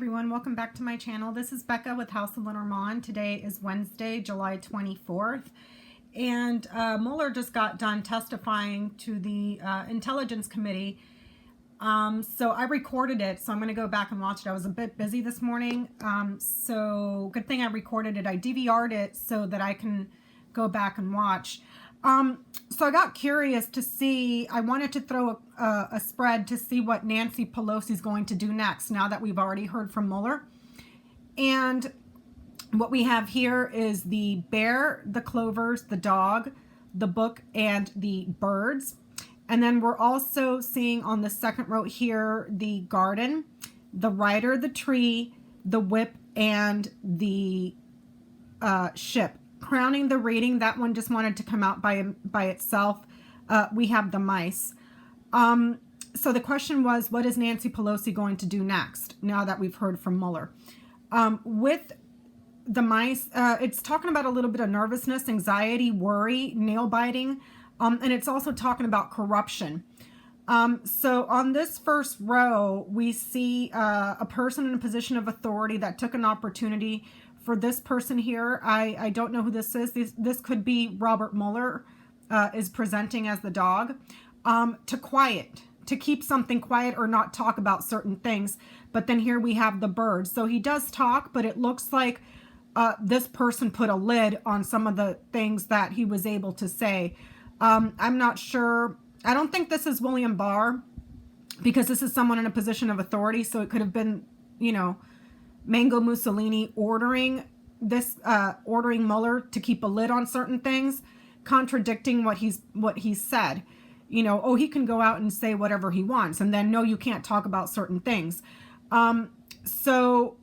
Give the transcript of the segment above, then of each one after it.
Everyone, welcome back to my channel. This is Becca with House of Lenormand. Today is Wednesday, July 24th, and Mueller just got done testifying to the Intelligence Committee. So I recorded it, so I'm going to go back and watch it. I was a bit busy this morning, so good thing I recorded it. I DVR'd it so that I can go back and watch. So I got curious to see, I wanted to throw a spread to see what Nancy Pelosi is going to do next, now that we've already heard from Mueller. And what we have here is the bear, the clovers, the dog, the book, and the birds. And then we're also seeing on the second row here, the garden, the rider, the tree, the whip, and the ship. Crowning the reading, that one just wanted to come out by itself. We have the mice. So the question was, what is Nancy Pelosi going to do next, now that we've heard from Mueller? With the mice, it's talking about a little bit of nervousness, anxiety, worry, nail biting, and it's also talking about corruption. So on this first row, we see a person in a position of authority that took an opportunity. For this person here, I don't know who this is. This could be Robert Mueller, is presenting as the dog, to keep something quiet or not talk about certain things. But then here we have the birds. So he does talk, but it looks like this person put a lid on some of the things that he was able to say. I'm not sure. I don't think this is William Barr, because this is someone in a position of authority. So it could have been, you know, Mango Mussolini ordering Mueller to keep a lid on certain things, contradicting what he's said. You know, oh, he can go out and say whatever he wants, and then no, you can't talk about certain things. So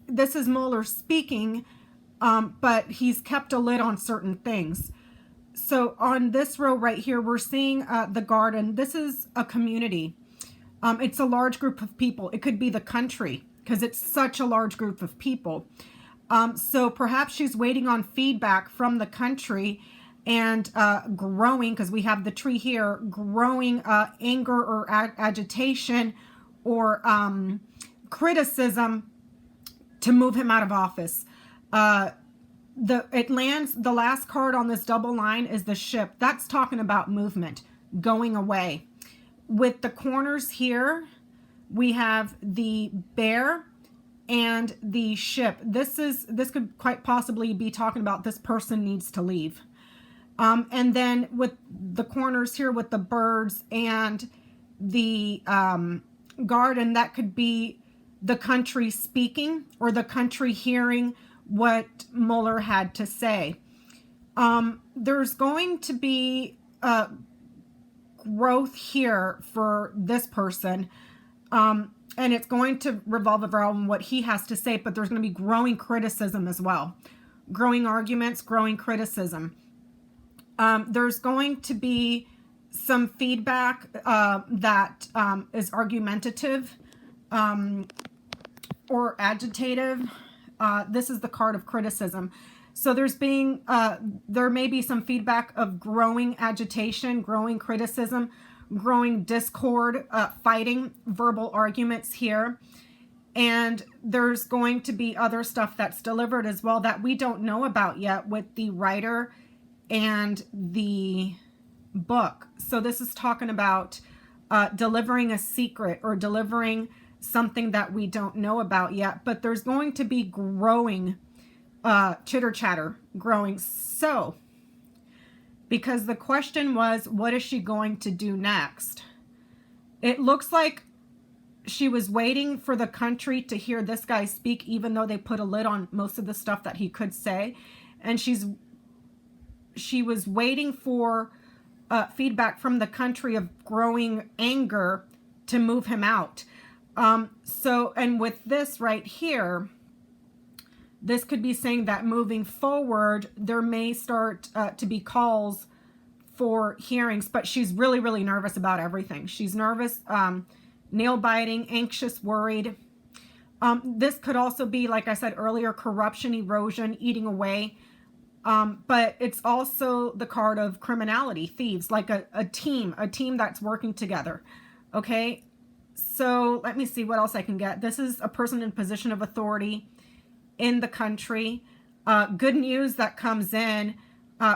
this is Mueller speaking, but he's kept a lid on certain things. So on this row right here, we're seeing the garden. This is a community. It's a large group of people. It could be the country, because it's such a large group of people. So perhaps she's waiting on feedback from the country and growing, because we have the tree here, growing anger or agitation or criticism to move him out of office. It lands, the last card on this double line is the ship. That's talking about movement, going away. With the corners here, we have the bear and the ship. This could quite possibly be talking about this person needs to leave. And then with the corners here with the birds and the garden, that could be the country speaking or the country hearing what Mueller had to say. There's going to be growth here for this person. And it's going to revolve around what he has to say, but there's going to be growing criticism as well. Growing arguments, growing criticism. There's going to be some feedback that is argumentative or agitative. This is the card of criticism. So there may be some feedback of growing agitation, growing criticism, growing discord, fighting, verbal arguments here. And there's going to be other stuff that's delivered as well that we don't know about yet with the writer and the book. So this is talking about delivering a secret or delivering something that we don't know about yet. But there's going to be growing chitter chatter, growing. So because the question was, what is she going to do next? It looks like she was waiting for the country to hear this guy speak, even though they put a lid on most of the stuff that he could say. And she was waiting for feedback from the country of growing anger to move him out. And with this right here, this could be saying that moving forward, there may start to be calls for hearings, but she's really, really nervous about everything. She's nervous, nail biting, anxious, worried. This could also be, like I said earlier, corruption, erosion, eating away. But it's also the card of criminality, thieves, like a team that's working together. Okay. So let me see what else I can get. This is a person in position of authority in the country. Good news that comes in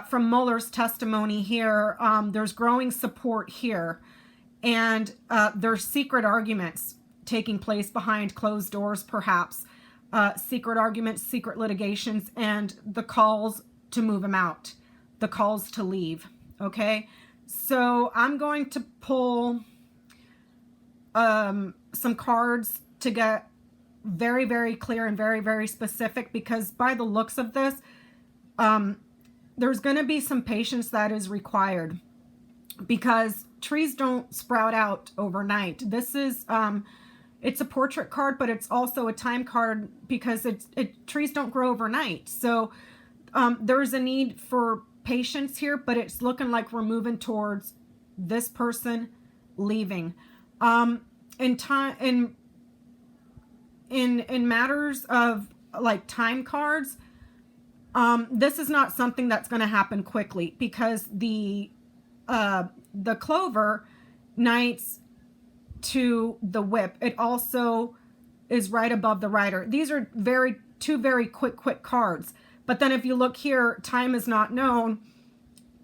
from Muller's testimony here. There's growing support here, and there's secret arguments taking place behind closed doors, perhaps. Secret arguments, secret litigations, and the calls to move him out, the calls to leave. Okay, so I'm going to pull some cards to get very, very clear and very, very specific, because by the looks of this, there's going to be some patience that is required, because trees don't sprout out overnight. This is it's a portrait card, but it's also a time card, because trees don't grow overnight. So there's a need for patience here, but it's looking like we're moving towards this person leaving. In matters of like time cards, this is not something that's going to happen quickly, because the clover knights to the whip, it also is right above the rider. These are two very quick cards. But then if you look here, time is not known.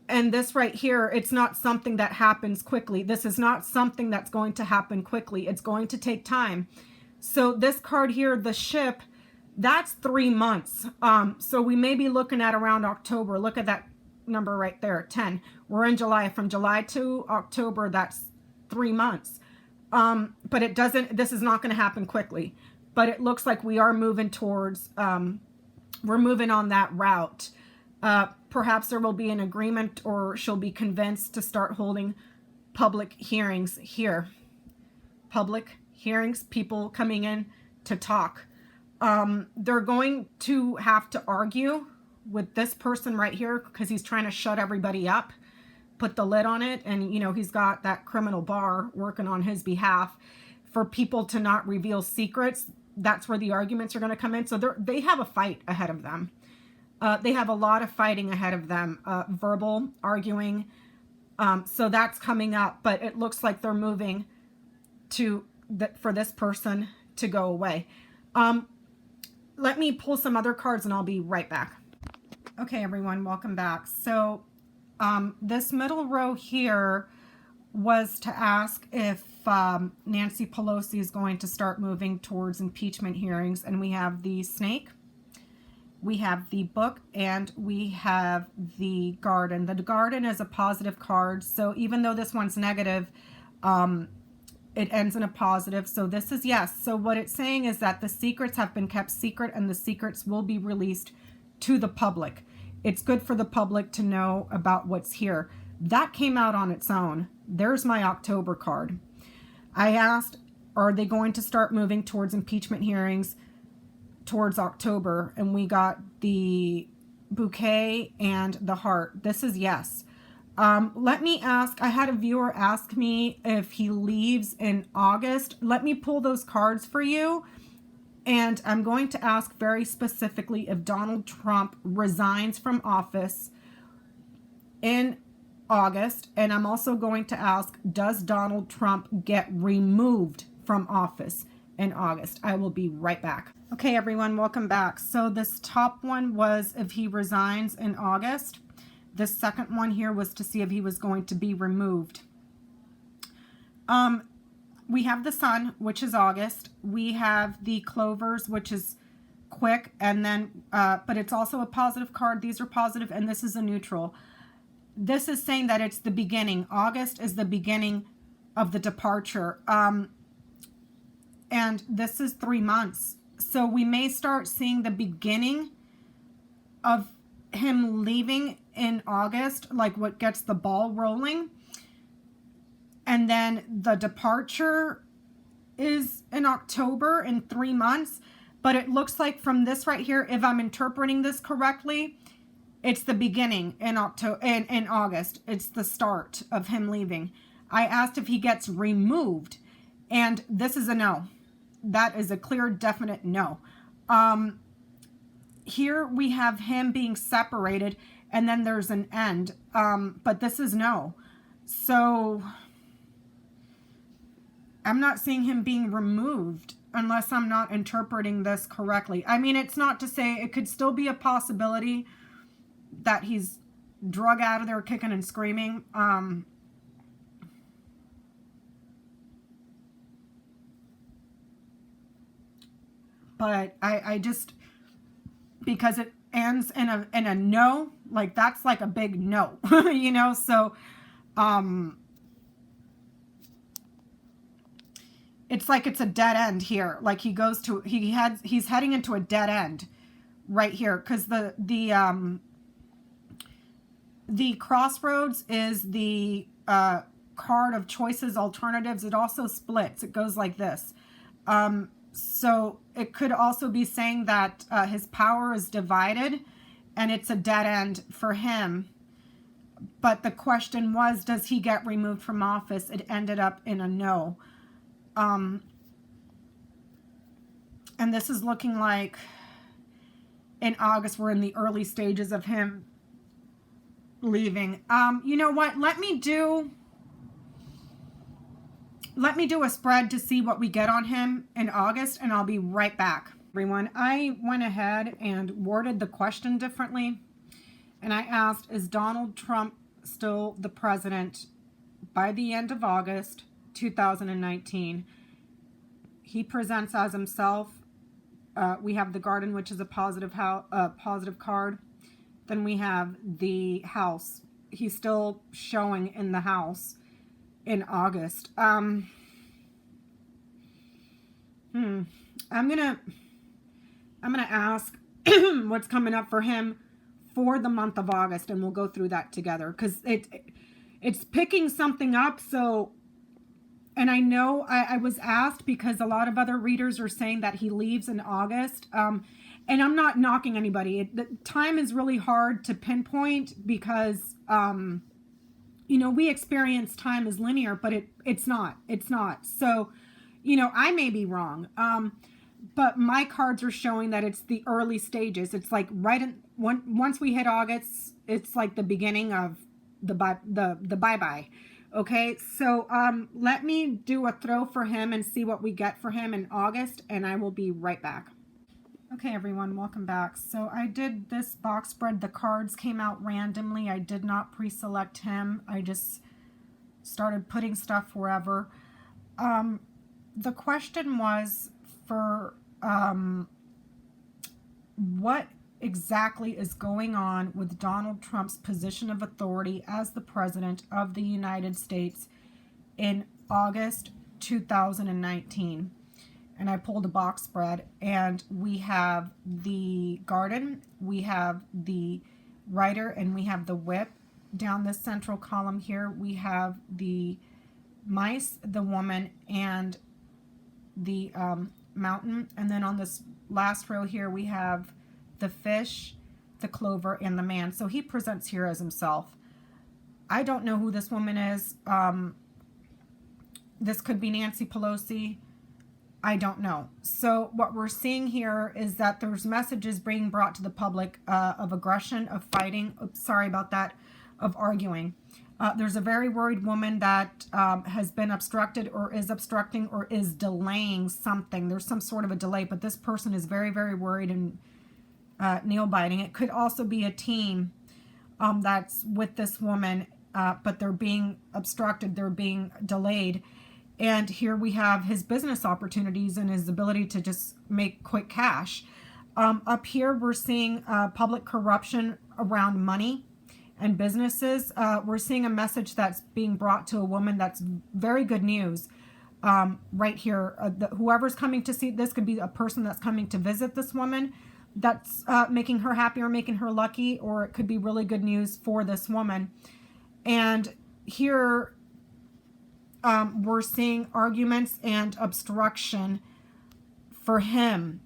And this right here, it's not something that happens quickly. This is not something that's going to happen quickly. It's going to take time. So this card here, the ship, that's 3 months. So we may be looking at around October. Look at that number right there, 10. We're in July. From July to October, that's 3 months. But this is not going to happen quickly. But it looks like we are moving towards, we're moving on that route. Perhaps there will be an agreement, or she'll be convinced to start holding public hearings here. Public hearings, people coming in to talk. They're going to have to argue with this person right here, because he's trying to shut everybody up, put the lid on it. And, you know, he's got that criminal bar working on his behalf for people to not reveal secrets. That's where the arguments are going to come in. So they have a fight ahead of them. They have a lot of fighting ahead of them, verbal arguing. So that's coming up, but it looks like they're moving for this person to go away. Let me pull some other cards and I'll be right back. Okay, everyone, welcome back. So this middle row here was to ask if Nancy Pelosi is going to start moving towards impeachment hearings. And we have the snake, we have the book, and we have the garden. The garden is a positive card. So even though this one's negative, it ends in a positive. So this is yes. So what it's saying is that the secrets have been kept secret, and the secrets will be released to the public. It's good for the public to know about what's here. That came out on its own. There's my October card. I asked, are they going to start moving towards impeachment hearings towards October? And we got the bouquet and the heart. This is yes. Let me ask, I had a viewer ask me if he leaves in August. Let me pull those cards for you. And I'm going to ask very specifically if Donald Trump resigns from office in August. And I'm also going to ask, does Donald Trump get removed from office in August? I will be right back. Okay, everyone, welcome back. So this top one was if he resigns in August. The second one here was to see if he was going to be removed. We have the sun, which is August. We have the clovers, which is quick, and then, but it's also a positive card. These are positive, and this is a neutral. This is saying that it's the beginning. August is the beginning of the departure. And this is 3 months. So we may start seeing the beginning of him leaving in August, like what gets the ball rolling. And then the departure is in October, in 3 months. But it looks like from this right here, if I'm interpreting this correctly, it's the beginning in August. It's the start of him leaving. I asked if he gets removed, and this is a no. That is a clear, definite no. Here we have him being separated, and then there's an end. But this is no. So I'm not seeing him being removed unless I'm not interpreting this correctly. I mean, it's not to say it could still be a possibility that he's drug out of there kicking and screaming. But I just, because it ends in a no, like that's like a big no, you know? So, it's like it's a dead end here. Like he's heading into a dead end right here. Cause the crossroads is the, card of choices, alternatives. It also splits. It goes like this. So it could also be saying that his power is divided and it's a dead end for him. But the question was, does he get removed from office? It ended up in a no. And this is looking like in August, we're in the early stages of him leaving. You know what? Let me do a spread to see what we get on him in August, and I'll be right back. Everyone, I went ahead and worded the question differently, and I asked, is Donald Trump still the president by the end of August 2019? He presents as himself. We have the garden, which is a positive card. Then we have the house. He's still showing in the house in August. I'm gonna ask what's coming up for him for the month of August, and we'll go through that together, because it's picking something up. So, and I know I was asked because a lot of other readers are saying that he leaves in August. And I'm not knocking anybody. The time is really hard to pinpoint because, you know, we experience time as linear, but it's not. It's not. So, you know, I may be wrong. But my cards are showing that it's the early stages. It's like once we hit August, it's like the beginning of the bye-bye. Okay, so let me do a throw for him and see what we get for him in August, and I will be right back. Okay, everyone, welcome back. So I did this box spread. The cards came out randomly. I did not pre-select him. I just started putting stuff wherever. The question was for what exactly is going on with Donald Trump's position of authority as the President of the United States in August 2019. And I pulled a box spread, and we have the garden, we have the rider, and we have the whip. Down this central column here, we have the mice, the woman, and the mountain. And then on this last row here, we have the fish, the clover, and the man. So he presents here as himself. I don't know who this woman is. This could be Nancy Pelosi. I don't know. So what we're seeing here is that there's messages being brought to the public of aggression, of fighting. Oops, sorry about that. Of arguing. There's a very worried woman that has been obstructed or is obstructing or is delaying something. There's some sort of a delay, but this person is very, very worried and nail biting. It could also be a team that's with this woman, but they're being obstructed. They're being delayed. And here we have his business opportunities and his ability to just make quick cash. Up here, we're seeing public corruption around money and businesses. We're seeing a message that's being brought to a woman that's very good news. Right here, whoever's coming to see this could be a person that's coming to visit this woman that's making her happy or making her lucky, or it could be really good news for this woman. And here, we're seeing arguments and obstruction for him.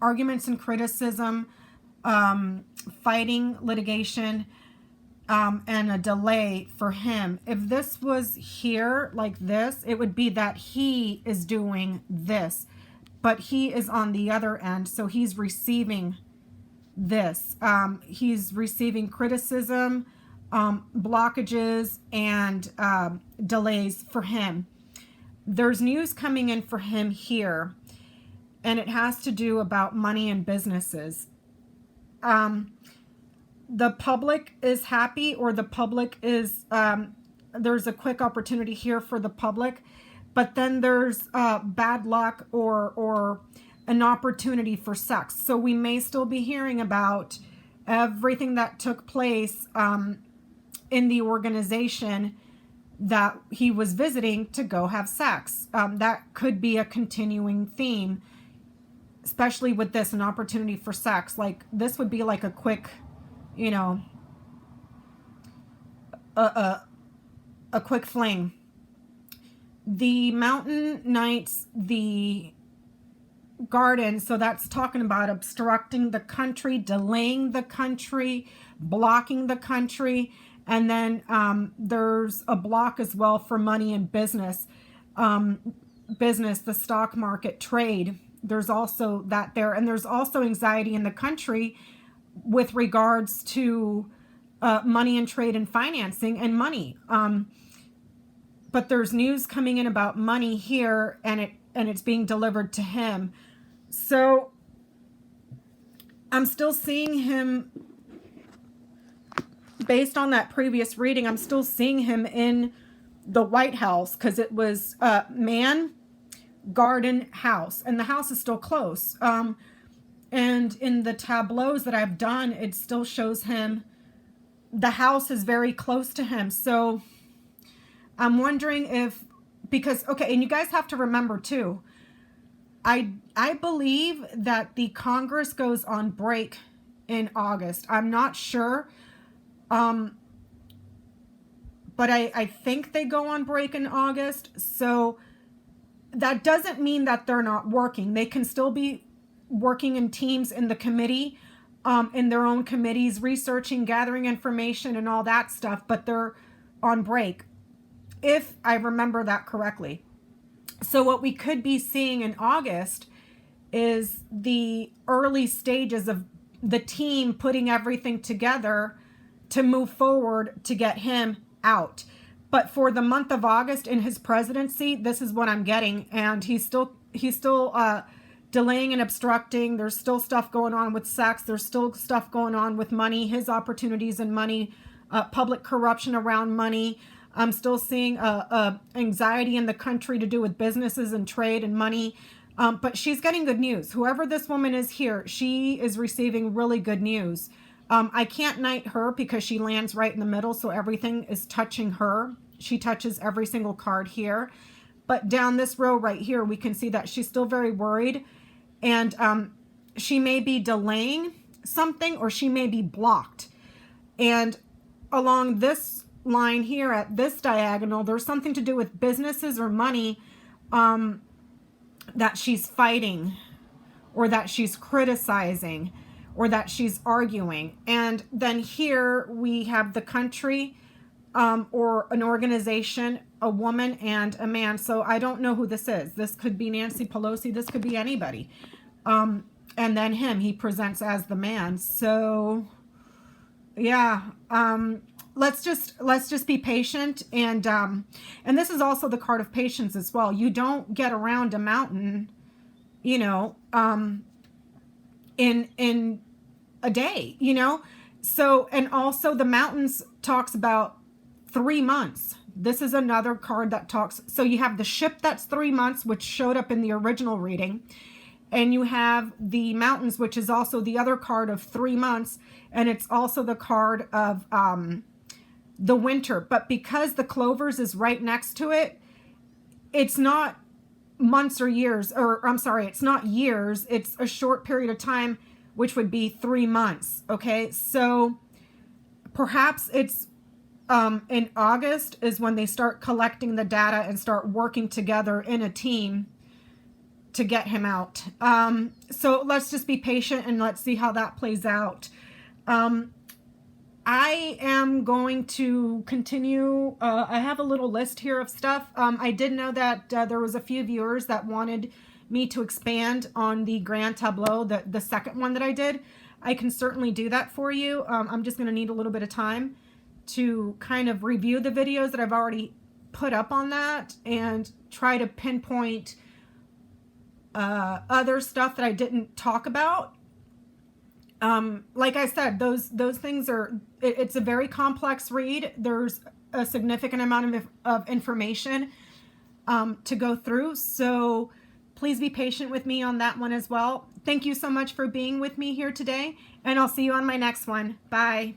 Arguments and criticism, fighting, litigation, and a delay for him. If this was here like this, it would be that he is doing this, but he is on the other end, so he's receiving this. He's receiving criticism, blockages and delays for him. There's news coming in for him here, and it has to do about money and businesses. The public is happy, or the public is, there's a quick opportunity here for the public, but then there's bad luck or an opportunity for sex. So we may still be hearing about everything that took place in the organization that he was visiting to go have sex. That could be a continuing theme, especially with this, an opportunity for sex. Like, this would be like a quick, you know, a quick fling. The Mountain Knights, the Garden, so that's talking about obstructing the country, delaying the country, blocking the country. And then there's a block as well for money and business, the stock market, trade. There's also that there. And there's also anxiety in the country with regards to money and trade and financing and money. But there's news coming in about money here, and it's being delivered to him. So I'm still seeing him, based on that previous reading, I'm still seeing him in the White House, because it was man, garden, house, and the house is still close. And in the tableaus that I've done, it still shows him, the house is very close to him. So I'm wondering if, because, okay, and you guys have to remember too, I believe that the Congress goes on break in August. I'm not sure, but I think they go on break in August. So that doesn't mean that they're not working. They can still be working in teams in the committee, in their own committees, researching, gathering information and all that stuff, but they're on break, if I remember that correctly. So what we could be seeing in August is the early stages of the team putting everything together to move forward to get him out. But for the month of August in his presidency, this is what I'm getting. And he's still delaying and obstructing. There's still stuff going on with sex. There's still stuff going on with money, his opportunities in money, public corruption around money. I'm still seeing anxiety in the country to do with businesses and trade and money. But she's getting good news. Whoever this woman is here, she is receiving really good news. I can't knight her because she lands right in the middle, so everything is touching her. She touches every single card here. But down this row right here, we can see that she's still very worried. And she may be delaying something, or she may be blocked. And along this line here at this diagonal, there's something to do with businesses or money that she's fighting, or that she's criticizing, or that she's arguing. And then here we have the country, or an organization, a woman and a man. So I don't know who this is. This could be Nancy Pelosi. This could be anybody. And then him, he presents as the man. So yeah, let's just be patient. And this is also the card of patience as well. You don't get around a mountain, you know, in a day, you know. So, and also the mountains talks about 3 months. This is another card that talks. So you have the ship, that's 3 months, which showed up in the original reading. And you have the mountains, which is also the other card of 3 months. And it's also the card of the winter. But because the clovers is right next to it, it's not months or years, or I'm sorry, it's not years. It's a short period of time, which would be 3 months. Okay. So perhaps it's in August is when they start collecting the data and start working together in a team to get him out. So let's just be patient and let's see how that plays out. I am going to continue. I have a little list here of stuff. I did know that there was a few viewers that wanted me to expand on the grand tableau, the second one that I did. I can certainly do that for you. I'm just going to need a little bit of time to kind of review the videos that I've already put up on that and try to pinpoint other stuff that I didn't talk about. Like I said, those things are, it's a very complex read. There's a significant amount of information to go through. So please be patient with me on that one as well. Thank you so much for being with me here today, and I'll see you on my next one. Bye.